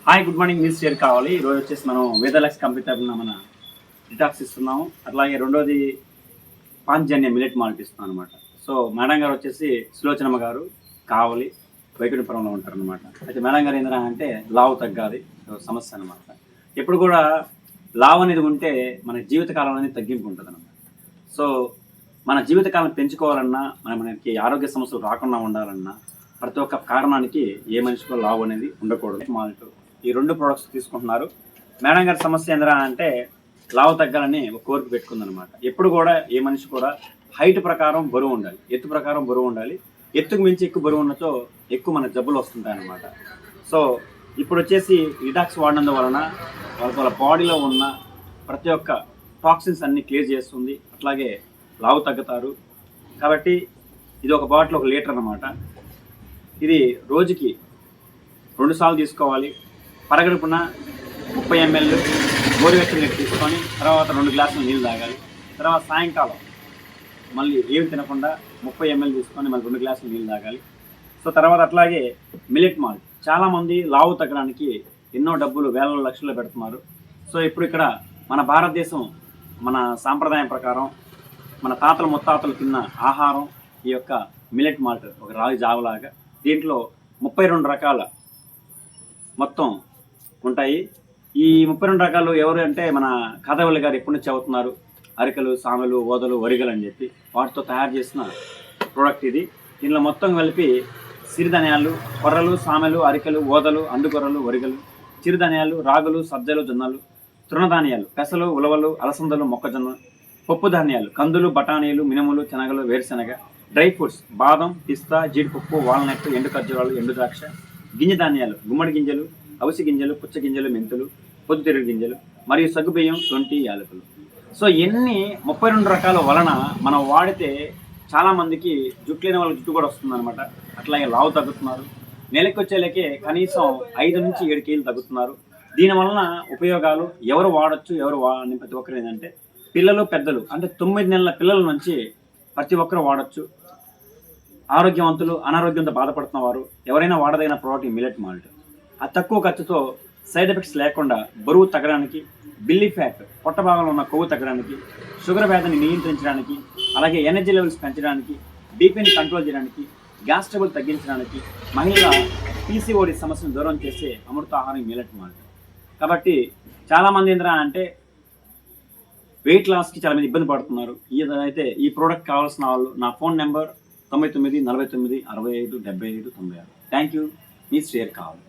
Hi good morning news share కావాలి. ఈరోజు వచ్చేసి మనం వేదలక్స్ కంపెనీ తరఫున మన డిటాక్స్ ఇస్తున్నాము. అట్లాగే రెండోది పాంచజన్య మిలెట్ మాల్ట్ ఇస్తున్నాం అనమాట. సో మేడం గారు వచ్చేసి సులోచనమ్మ గారు కావలి వైకుంఠపురంలో ఉంటారు అనమాట. అయితే మేడం గారు ఏంటంటే అంటే లావు తగ్గాలి సమస్య అనమాట. ఎప్పుడు కూడా లావు అనేది ఉంటే మన జీవితకాలం అనేది తగ్గింపు ఉంటుంది అనమాట. సో మన జీవితకాలం పెంచుకోవాలన్నా మనకి ఆరోగ్య సమస్యలు రాకుండా ఉండాలన్నా ప్రతి ఒక్క కారణానికి ఏ మనిషికో లావు అనేది ఉండకూడదు. మాల్ట్ ఈ రెండు ప్రోడక్ట్స్ తీసుకుంటున్నారు. మేడం గారి సమస్య ఏంద్రా అంటే లావు తగ్గాలని ఒక కోరిక పెట్టుకుందనమాట. ఎప్పుడు కూడా ఏ మనిషి కూడా హైట్ ప్రకారం బరువు ఉండాలి, ఎత్తు ప్రకారం బరువు ఉండాలి. ఎత్తుకు మించి ఎక్కువ బరువు ఉన్నచో ఎక్కువ మన జబ్బులు వస్తుంటాయి అన్నమాట. సో ఇప్పుడు వచ్చేసి డిటాక్స్ వాడినందువలన వాళ్ళ బాడీలో ఉన్న ప్రతి ఒక్క టాక్సిన్స్ అన్ని క్లియర్ చేస్తుంది. అట్లాగే లావు తగ్గుతారు. కాబట్టి ఇది ఒక బాటిల్ 1 లీటర్ అన్నమాట. ఇది రోజుకి 2 సార్లు తీసుకోవాలి. పరగడుపున 30 ml గోరువెచ్చని నీళ్ళు తీసుకొని తర్వాత 2 గ్లాసులు నీళ్ళు తాగాలి. తర్వాత సాయంకాలం మళ్ళీ ఏమి తినకుండా 30 ml తీసుకొని మళ్ళీ 2 గ్లాసులు నీళ్ళు తాగాలి. సో తర్వాత అట్లాగే మిలెట్ మాల్ట్ చాలామంది లావు తగ్గడానికి ఎన్నో డబ్బులు వేల లక్షలు పెడుతున్నారు. సో ఇప్పుడు ఇక్కడ మన భారతదేశం మన సాంప్రదాయం ప్రకారం మన తాతలు ముత్తాతలు తిన్న ఆహారం ఈ యొక్క మిలెట్ మాల్ట్ ఒక రాగి జావలాగా. దీంట్లో 32 రకాల మొత్తం ఉంటాయి. ఈ 32 రకాలు ఎవరు అంటే మన కాదవల్లి గారు ఎప్పటి నుంచి అవుతున్నారు. అరికలు, సామెలు, ఓదలు, వరిగలు అని చెప్పి వాటితో తయారు చేసిన ప్రోడక్ట్ ఇది. దీనిలో మొత్తం కలిపి సిరిధాన్యాలు, కొర్రలు, సామెలు, అరికలు, ఓదలు, అండుకొర్రలు, వరిగలు, చిరుధాన్యాలు, రాగులు, సజ్జలు, జొన్నలు, తృణధాన్యాలు, పెసలు, ఉలవలు, అలసందలు, మొక్కజొన్న, పప్పు ధాన్యాలు, కందులు, బఠానీలు, మినుములు, శనగలు, వేరుశెనగ, డ్రై ఫ్రూట్స్, బాదం, పిస్తా, జీడిపప్పు, వాల్నట్, ఎండు ఖర్జూరాలు, ఎండు ద్రాక్ష, గింజ ధాన్యాలు, గుమ్మడి గింజలు, అవిసి గింజలు, పుచ్చ గింజలు, మెంతులు, పొద్దుతిరుగు గింజలు మరియు సగ్గుబియ్యం, శొంఠి, యాలకులు. సో ఎన్ని 32 రకాల వలన మనం వాడితే చాలామందికి జుట్టు లేని వాళ్ళకి జుట్టు కూడా వస్తుందన్నమాట. అట్లాగే లావు తగ్గుతున్నారు. నెలకి వచ్చేలకే కనీసం 5 నుంచి 7 కేజీలు తగ్గుతున్నారు. దీనివలన ఉపయోగాలు ఎవరు వాడచ్చు, ఎవరు ప్రతి ఒక్కరు ఏంటంటే పిల్లలు, పెద్దలు అంటే 9 నెలల పిల్లల నుంచి ప్రతి ఒక్కరు వాడచ్చు. ఆరోగ్యవంతులు, అనారోగ్యంతో బాధపడుతున్న వారు ఎవరైనా వాడదగిన ప్రోడక్ట్ మిలెట్ మాల్ట్. ఆ తక్కువ ఖర్చుతో సైడ్ ఎఫెక్ట్స్ లేకుండా బరువు తగ్గడానికి, బిల్లీ ఫ్యాట్ పొట్ట భాగంలో ఉన్న కొవ్వు తగ్గడానికి, షుగర్ వ్యాధిని నియంత్రించడానికి, అలాగే ఎనర్జీ లెవెల్స్ పెంచడానికి, బీపీని కంట్రోల్ చేయడానికి, గ్యాస్ ట్రబుల్ తగ్గించడానికి, మహిళల పీసీఓడి సమస్యను దూరం చేసే అమృత ఆహారం మిలెట్ మాల్ట్. కాబట్టి చాలామంది ఏంటంటే అంటే వెయిట్ లాస్కి చాలామంది ఇబ్బంది పడుతున్నారు. అయితే ఈ ప్రోడక్ట్ కావాల్సిన వాళ్ళు నా phone number 99 49 65 75 96. Thank you. Me share కావాలి.